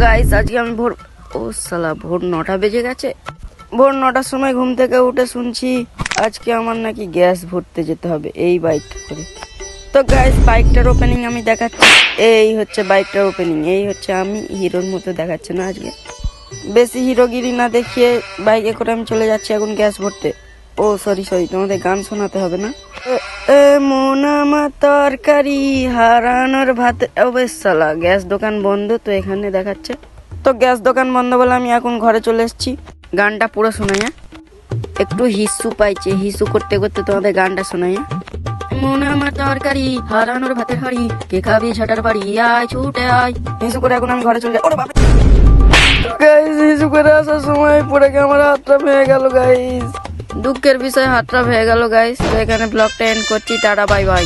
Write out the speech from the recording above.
Guys আজকে আমি ভোর ভোর 9টা বেজে গেছে। ভোর 9টার সময় ঘুম থেকে উঠে শুনছি আজকে আমার নাকি গ্যাস ভরতে যেতে হবে এই বাইকটা করে। তো গাইস বাইকটার ওপেনিং আমি দেখাচ্ছি। এই হচ্ছে বাইকটার ওপেনিং, এই হচ্ছে আমি হিরোর মতো দেখাচ্ছে না আজকে। বেশি হিরোগিরি না দেখিয়ে বাইকে করে আমি চলে যাচ্ছি এখন গ্যাস ভরতে। ও সরি তোমাদের গান শোনাতে হবে না। মন আমার তরকারি হারানোর ভাত। অবশ্যলা গ্যাস দোকান বন্ধ, তো এখানে দেখাচ্ছে তো গ্যাস দোকান বন্ধ বলে আমি এখন ঘরে চলে এসেছি। গানটা পুরো শোনাই, একটু হিসু পাইছে, হিসু করতে করতে তোমাদের গানটা শোনাই। মন আমার তরকারি হারানোর ভাতের হাড়ি, কে খাবি ঝাটার বাড়ি, আয় ছুটে আয়। হিসু করে এখন আমি ঘরে চলে যাই। গাইস হিসু করে আসার সময় পড়ে গিয়ে আমার হাতটা ভেঙে গেল গাইস। দুঃখের বিষয় হাতটা ভেঙে গেল গাইস। তো এখানে ব্লগটা এন্ড করছি, টাটা বাই বাই।